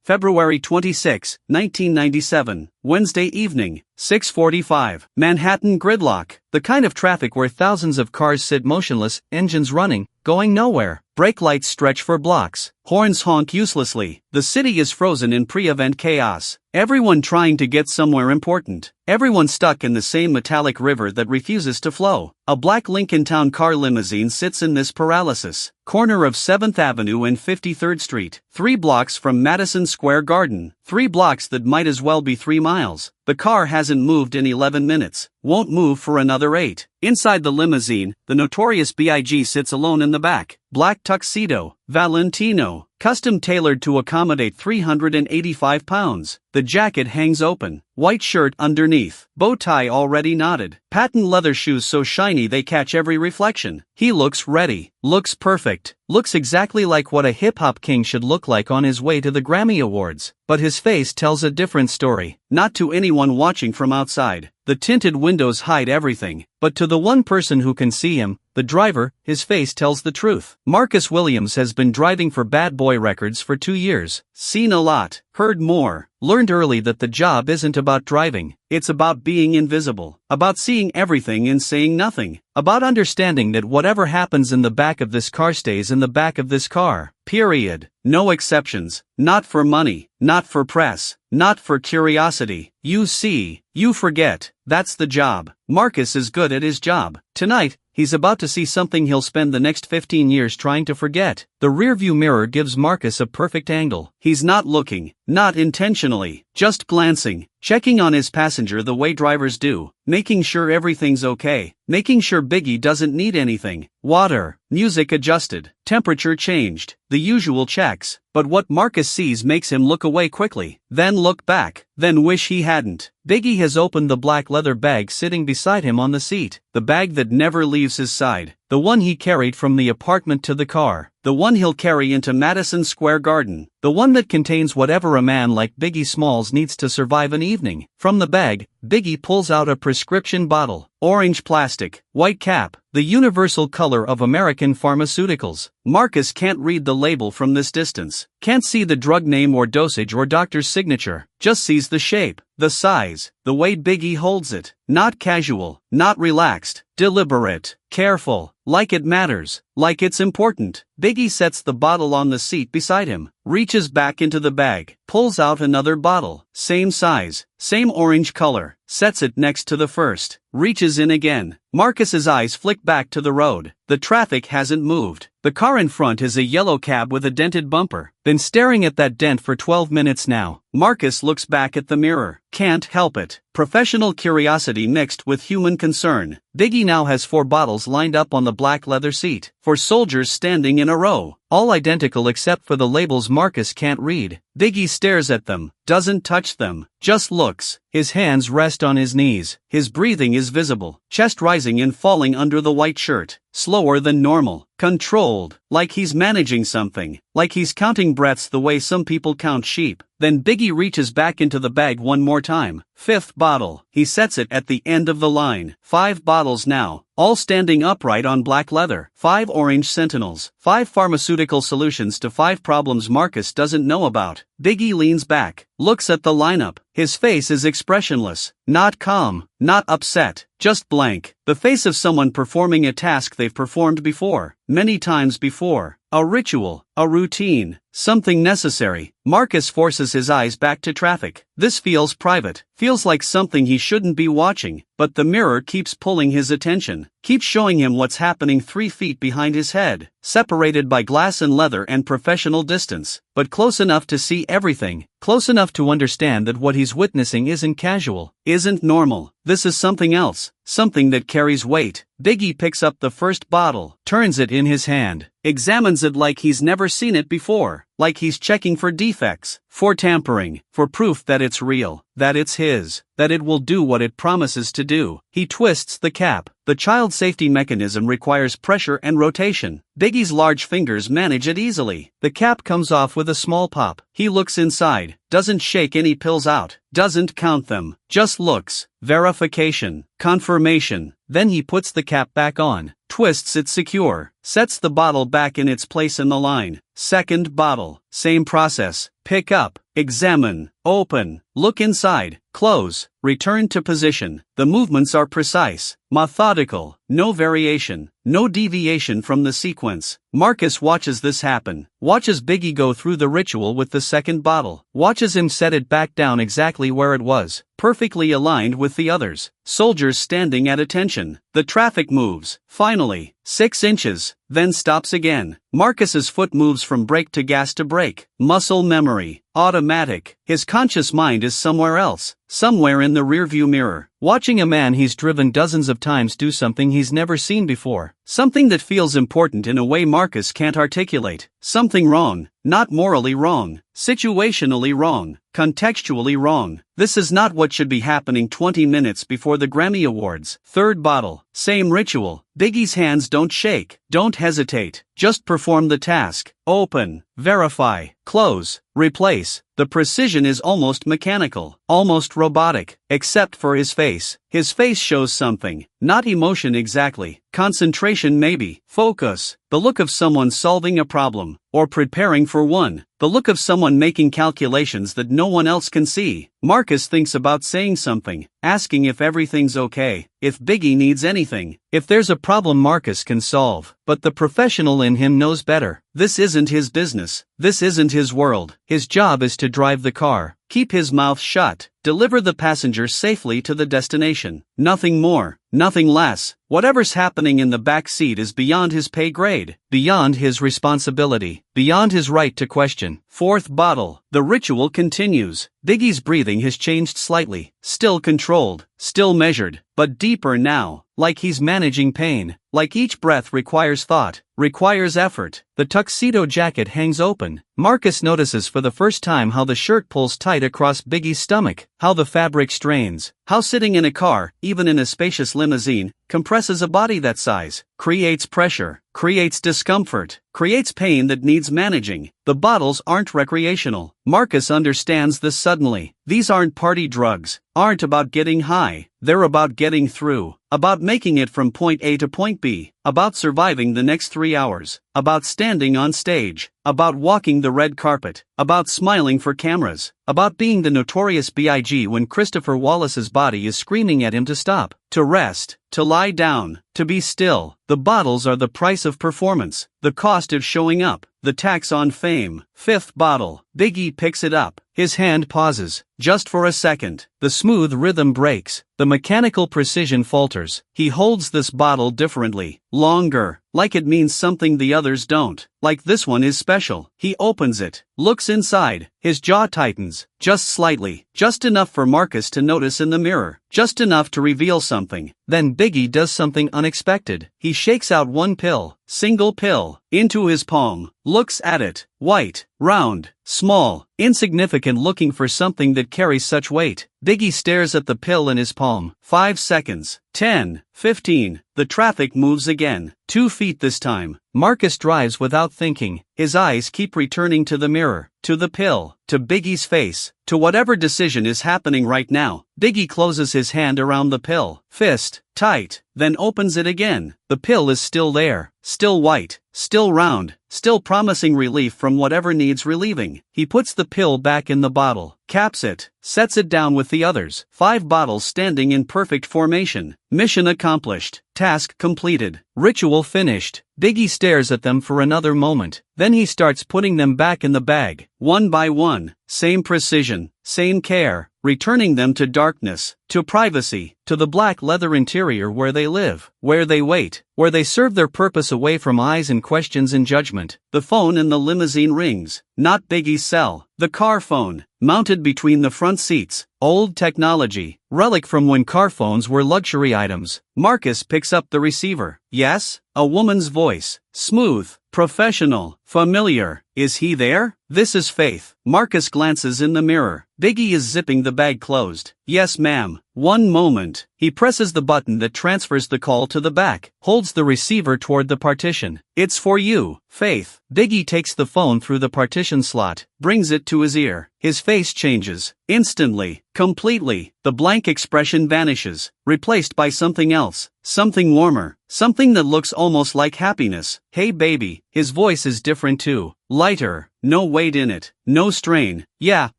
February 26, 1997, Wednesday evening, 6:45. Manhattan gridlock. The kind of traffic where thousands of cars sit motionless, engines running, going nowhere. Brake lights stretch for blocks. Horns honk uselessly. The city is frozen in pre-event chaos. Everyone trying to get somewhere important. Everyone stuck in the same metallic river that refuses to flow. A black Lincoln Town Car limousine sits in this paralysis. Corner of 7th Avenue and 53rd Street. 3 blocks from Madison Square Garden. 3 blocks that might as well be 3 miles. The car hasn't moved in 11 minutes. Won't move for another 8. Inside the limousine, the notorious Big sits alone in the back. Black tuxedo, Valentino, custom tailored to accommodate 385 pounds. The jacket hangs open. White shirt underneath. Bow tie already knotted. Patent leather shoes so shiny they catch every reflection. He looks ready. Looks perfect. Looks exactly like what a hip-hop king should look like on his way to the Grammy Awards. But his face tells a different story. Not to anyone watching from outside. The tinted windows hide everything. But to the one person who can see him, the driver, his face tells the truth. Marcus Williams has been driving for Bad Boy Records for 2 years. Seen a lot. Heard more. Learned early that the job isn't about driving. It's about being invisible. About seeing everything and saying nothing. About understanding that whatever happens in the back of this car stays in the back of this car. Period. No exceptions. Not for money. Not for press. Not for curiosity. You see. You forget. That's the job. Marcus is good at his job. Tonight, he's about to see something he'll spend the next 15 years trying to forget. The rearview mirror gives Marcus a perfect angle. He's not looking. Not intentionally. Just glancing. Checking on his passenger the way drivers do. Making sure everything's okay. Making sure Biggie doesn't need anything. Water. Music adjusted. Temperature changed. The usual checks. But what Marcus sees makes him look away quickly. Then look back. Then wish he hadn't. Biggie has opened the black leather bag sitting beside him on the seat. The bag that never leaves his side. The one he carried from the apartment to the car. The one he'll carry into Madison Square Garden. The one that contains whatever a man like Biggie Smalls needs to survive an evening. From the bag, Biggie pulls out a prescription bottle. Orange plastic, white cap, the universal color of American pharmaceuticals. Marcus can't read the label from this distance. Can't see the drug name or dosage or doctor's signature. Just sees the shape, the size, the way Biggie holds it. Not casual, not relaxed, deliberate, careful, like it matters, like it's important. Biggie sets the bottle on the seat beside him, reaches back into the bag, pulls out another bottle, same size, same orange color, sets it next to the first, reaches in again. Marcus's eyes flick back to the road. The traffic hasn't moved. The car in front is a yellow cab with a dented bumper. Been staring at that dent for 12 minutes now. Marcus looks back at the mirror. Can't help it. Professional curiosity mixed with human concern. Biggie now has 4 bottles lined up on the black leather seat. 4 soldiers standing in a row. All identical except for the labels Marcus can't read. Biggie stares at them, doesn't touch them, just looks. His hands rest on his knees. His breathing is visible, chest rising and falling under the white shirt. Slower than normal, controlled, like he's managing something, like he's counting breaths the way some people count sheep. Then Biggie reaches back into the bag one more time. 5th bottle. He sets it at the end of the line. 5 bottles now, all standing upright on black leather. 5 orange sentinels. 5 pharmaceutical solutions to 5 problems Marcus doesn't know about. Biggie leans back, looks at the lineup. His face is expressionless. Not calm, not upset, just blank. The face of someone performing a task they've performed before, many times before. A ritual, a routine, something necessary. Marcus forces his eyes back to traffic. This feels private, feels like something he shouldn't be watching, but the mirror keeps pulling his attention, keeps showing him what's happening 3 feet behind his head, separated by glass and leather and professional distance, but close enough to see everything, close enough to understand that what he's witnessing isn't casual, isn't normal. This is something else, something that carries weight. Biggie picks up the first bottle, turns it in his hand, examines it like he's never seen it before, like he's checking for defects, for tampering, for proof that it's real, that it's his, that it will do what it promises to do. He twists the cap. The child safety mechanism requires pressure and rotation. Biggie's large fingers manage it easily. The cap comes off with a small pop. He looks inside, doesn't shake any pills out, doesn't count them, just looks. Verification, confirmation. Then he puts the cap back on, twists it secure, sets the bottle back in its place in the line. 2nd bottle, same process. Pick up, examine, open, look inside, close, return to position. The movements are precise, methodical, no variation, no deviation from the sequence. Marcus watches this happen, watches Biggie go through the ritual with the second bottle, watches him set it back down exactly where it was, perfectly aligned with the others. Soldiers standing at attention. The traffic moves, finally, 6 inches, then stops again. Marcus's foot moves from brake to gas to brake. Muscle memory, automatic. His conscious mind is somewhere else, somewhere in the rearview mirror, watching a man he's driven dozens of times do something he's never seen before. Something that feels important in a way Marcus can't articulate. Something wrong, not morally wrong, situationally wrong, contextually wrong. This is not what should be happening 20 minutes before the Grammy Awards. Third bottle, same ritual. Biggie's hands don't shake, don't hesitate, just perform the task. Open, verify, close, replace. The precision is almost mechanical, almost robotic, except for his face. His face shows something, not emotion exactly, concentration maybe, focus, the look of someone solving a problem, or preparing for one, the look of someone making calculations that no one else can see. Marcus thinks about saying something, asking if everything's okay, if Biggie needs anything, if there's a problem Marcus can solve, but the professional in him knows better. This isn't his business, this isn't his world. His job is to drive the car, keep his mouth shut, deliver the passenger safely to the destination. Nothing more, nothing less. Whatever's happening in the back seat is beyond his pay grade, beyond his responsibility, beyond his right to question. Fourth bottle. The ritual continues. Biggie's breathing has changed slightly, still controlled, still measured, but deeper now, like he's managing pain, like each breath requires thought, requires effort. The tuxedo jacket hangs open. Marcus notices for the first time how the shirt pulls tight across Biggie's stomach, how the fabric strains, how sitting in a car, even in a spacious limousine, compresses a body that size, creates pressure, creates discomfort, creates pain that needs managing. The bottles aren't recreational. Marcus understands this suddenly. These aren't party drugs, aren't about getting high, they're about getting through, about making it from point A to point B, about surviving the next 3 hours, about standing on stage, about walking the red carpet, about smiling for cameras, about being the notorious B.I.G. when Christopher Wallace's body is screaming at him to stop, to rest, to lie down, to be still. The bottles are the price of performance, the cost of showing up, the tax on fame. Fifth bottle. Biggie picks it up. His hand pauses, just for a second. The smooth rhythm breaks. The mechanical precision falters. He holds this bottle differently, longer, like it means something the others don't, like this one is special. He opens it, looks inside, his jaw tightens, just slightly, just enough for Marcus to notice in the mirror, just enough to reveal something. Then Biggie does something unexpected. He shakes out one pill, single pill, into his palm, looks at it, white, round, small, insignificant, looking for something that carries such weight. Biggie stares at the pill in his palm. 5 seconds, 10, 15, the traffic moves again, 2 feet this time. Marcus drives without thinking, his eyes keep returning to the mirror, to the pill, to Biggie's face, to whatever decision is happening right now. Biggie closes his hand around the pill, fist, tight, then opens it again. The pill is still there, still white, still round, still promising relief from whatever needs relieving. He puts the pill back in the bottle, caps it, sets it down with the others. 5 bottles standing in perfect formation. Mission accomplished, task completed, ritual finished. Biggie stares at them for another moment, then he starts putting them back in the bag, one by one, same precision, same care, returning them to darkness, to privacy, to the black leather interior where they live, where they wait, where they serve their purpose away from eyes and questions and judgment. The phone in the limousine rings, not Biggie's cell, the car phone, mounted between the front seats, old technology, relic from when car phones were luxury items. Marcus picks up the receiver. Yes? A woman's voice, smooth, professional, familiar. Is he there? This is Faith. Marcus glances in the mirror. Biggie is zipping the bag closed. Yes ma'am. One moment. He presses the button that transfers the call to the back, holds the receiver toward the partition. It's for you, Faith. Biggie takes the phone through the partition slot, brings it to his ear. His face changes, instantly, completely. The blank expression vanishes, replaced by something else, something warmer, something that looks almost like happiness. Hey baby. His voice is different too, lighter, no weight in it, no strain. Yeah,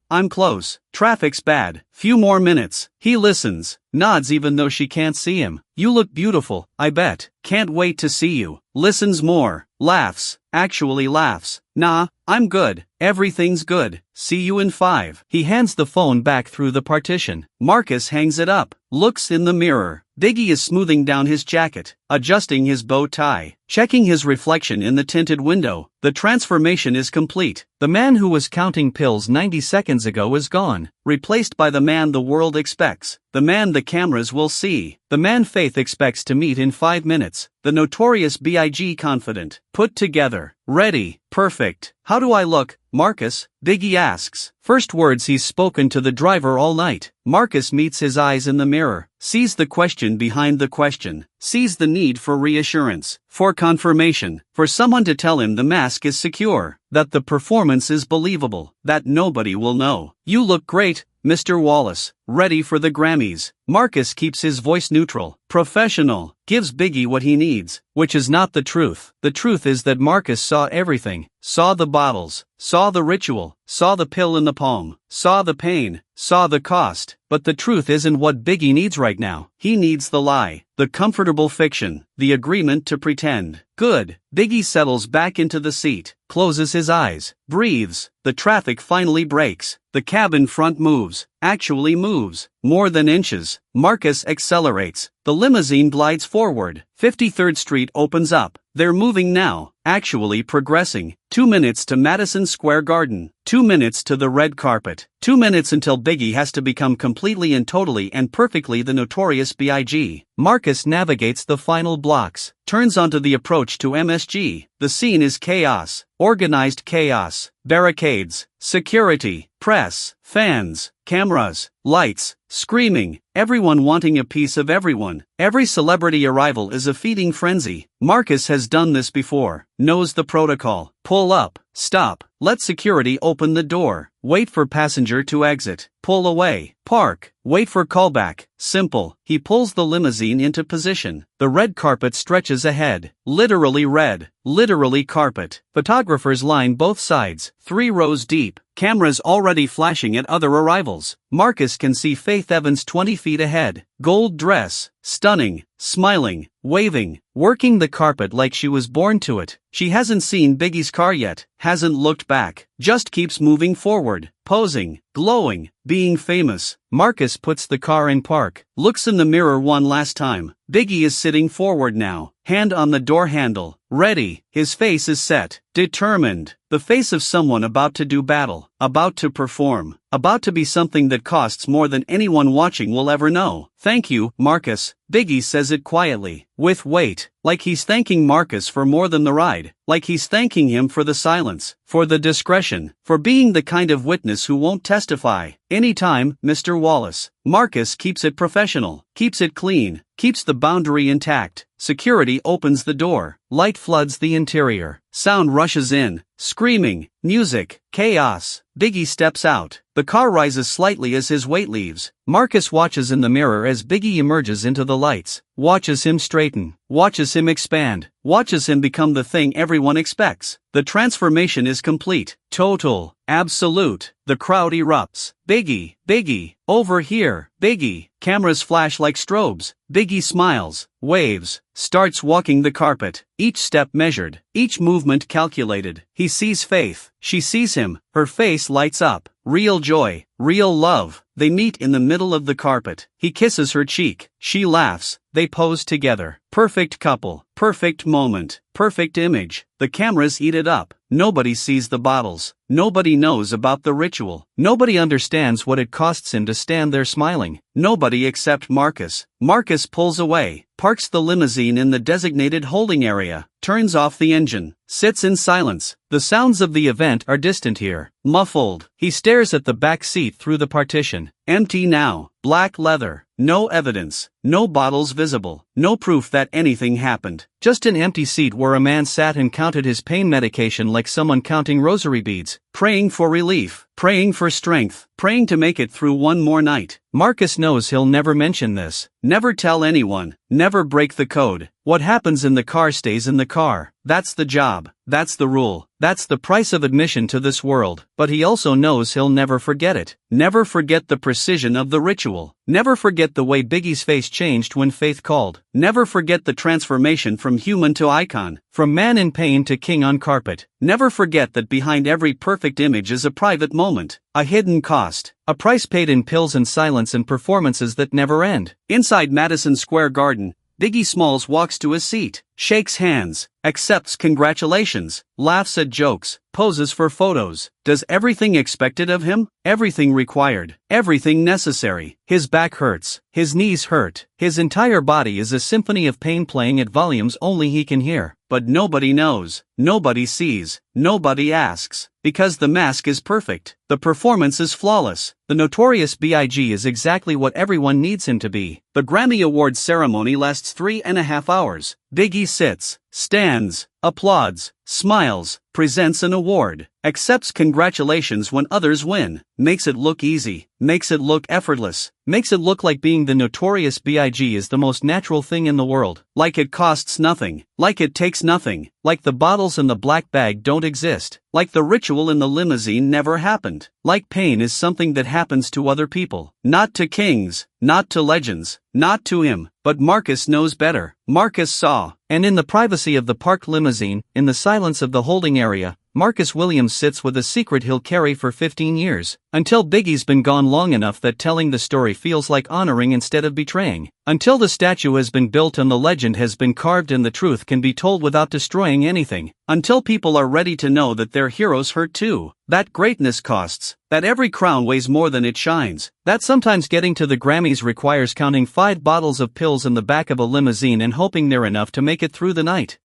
I'm close. Traffic's bad. Few more minutes. He listens, nods even though she can't see him. You look beautiful, I bet. Can't wait to see you. Listens more. Laughs. Actually laughs. Nah, I'm good. Everything's good. See you in 5. He hands the phone back through the partition. Marcus hangs it up. Looks in the mirror. Biggie is smoothing down his jacket, adjusting his bow tie, checking his reflection in the tinted window. The transformation is complete. The man who was counting pills 90 seconds ago is gone, replaced by the man the world expects, the man the cameras will see, the man Faith expects to meet in 5 minutes, the notorious Big confident, put together, ready, perfect. How do I look, Marcus? Biggie asks. First words he's spoken to the driver all night. Marcus meets his eyes in the mirror, sees the question behind the question, sees the need for reassurance, for confirmation, for someone to tell him the mask is secure, that the performance is believable, that nobody will know. You look great, Mr. Wallace, ready for the Grammys. Marcus keeps his voice neutral, professional, gives Biggie what he needs, which is not the truth. The truth is that Marcus saw everything, saw the bottles, saw the ritual, saw the pill in the palm, saw the pain, saw the cost. But the truth isn't what Biggie needs right now. He needs the lie, the comfortable fiction, the agreement to pretend. Good. Biggie settles back into the seat, closes his eyes, breathes. The traffic finally breaks. The cabin front moves, actually moves, more than inches. Marcus accelerates. The limousine glides forward. 53rd Street opens up. They're moving now, actually progressing. 2 minutes to Madison Square Garden. 2 minutes to the red carpet. 2 minutes until Biggie has to become completely and totally and perfectly the notorious B.I.G. Marcus navigates the final blocks, turns onto the approach to MSG. The scene is chaos, organized chaos, barricades, security, press, fans, cameras, lights, screaming, everyone wanting a piece of everyone. Every celebrity arrival is a feeding frenzy. Marcus has done this before, knows the protocol. Pull up, stop, let security open the door, wait for passenger to exit, pull away, park, wait for callback. Simple. He pulls the limousine into position. The red carpet stretches ahead. Literally red. Literally carpet. Photographers line both sides, 3 rows deep. Cameras already flashing at other arrivals. Marcus can see Faith Evans 20 feet ahead. Gold dress. Stunning. Smiling. Waving. Working the carpet like she was born to it. She hasn't seen Biggie's car yet. Hasn't looked back. Just keeps moving forward. Posing. Glowing. Being famous. Marcus puts the car in park. Looks in the mirror one last time. Biggie is sitting forward now. Hand on the door handle. Ready. His face is set. Determined. The face of someone about to do battle. About to perform. About to be something that costs more than anyone watching will ever know. Thank you, Marcus. Biggie says it quietly, with weight, like he's thanking Marcus for more than the ride, like he's thanking him for the silence, for the discretion, for being the kind of witness who won't testify. Anytime, Mr. Wallace. Marcus keeps it professional, keeps it clean, keeps the boundary intact. Security opens the door, light floods the interior, sound rushes in, screaming, music, chaos. Biggie steps out. The car rises slightly as his weight leaves. Marcus watches in the mirror as Biggie emerges into the lights, watches him straighten, watches him expand, watches him become the thing everyone expects. The transformation is complete, total, absolute. The crowd erupts. Biggie, Biggie, over here, Biggie. Cameras flash like strobes. Biggie smiles, waves, starts walking the carpet, each step measured, each movement calculated. He sees Faith. She sees him. Her face lights up. Real joy, real love. They meet in the middle of the carpet. He kisses her cheek. She laughs. They pose together. Perfect couple. Perfect moment. Perfect image. The cameras eat it up. Nobody sees the bottles. Nobody knows about the ritual. Nobody understands what it costs him to stand there smiling. Nobody except Marcus. Marcus pulls away, parks the limousine in the designated holding area, turns off the engine, sits in silence. The sounds of the event are distant here, muffled. He stares at the back seat through the partition. Empty now. Black leather. No evidence. no bottles visible, no proof that anything happened. Just an empty seat where a man sat and counted his pain medication like someone counting rosary beads, praying for relief, praying for strength, praying to make it through one more night. Marcus knows he'll never mention this, never tell anyone, never break the code. What happens in the car stays in the car. That's the job, that's the rule, that's the price of admission to this world. But he also knows he'll never forget it. Never forget the precision of the ritual. Never forget the way Biggie's face changed when faith called. Never forget the transformation from human to icon, from man in pain to king on carpet. Never forget that behind every perfect image is a private moment, a hidden cost, a price paid in pills and silence and performances that never end. Inside Madison Square Garden, Biggie Smalls walks to his seat, shakes hands, accepts congratulations, laughs at jokes, poses for photos, does everything expected of him, everything required, everything necessary. His back hurts, his knees hurt, his entire body is a symphony of pain playing at volumes only he can hear. But nobody knows, nobody sees, nobody asks, because the mask is perfect, the performance is flawless, the notorious B.I.G. is exactly what everyone needs him to be. The Grammy Awards ceremony lasts 3.5 hours. Biggie sits, stands, applauds, smiles, presents an award, accepts congratulations when others win, makes it look easy, makes it look effortless, makes it look like being the notorious B.I.G. is the most natural thing in the world, like it costs nothing, like it takes nothing, like the bottles in the black bag don't exist, like the ritual in the limousine never happened, like pain is something that happens to other people, not to kings, not to legends, not to him. But Marcus knows better. Marcus saw, and in the privacy of the parked limousine, in the silence of the holding area, Marcus Williams sits with a secret he'll carry for 15 years, until Biggie's been gone long enough that telling the story feels like honoring instead of betraying, until the statue has been built and the legend has been carved and the truth can be told without destroying anything, until people are ready to know that their heroes hurt too, that greatness costs, that every crown weighs more than it shines, that sometimes getting to the Grammys requires counting 5 bottles of pills in the back of a limousine and hoping they're enough to make it through the night.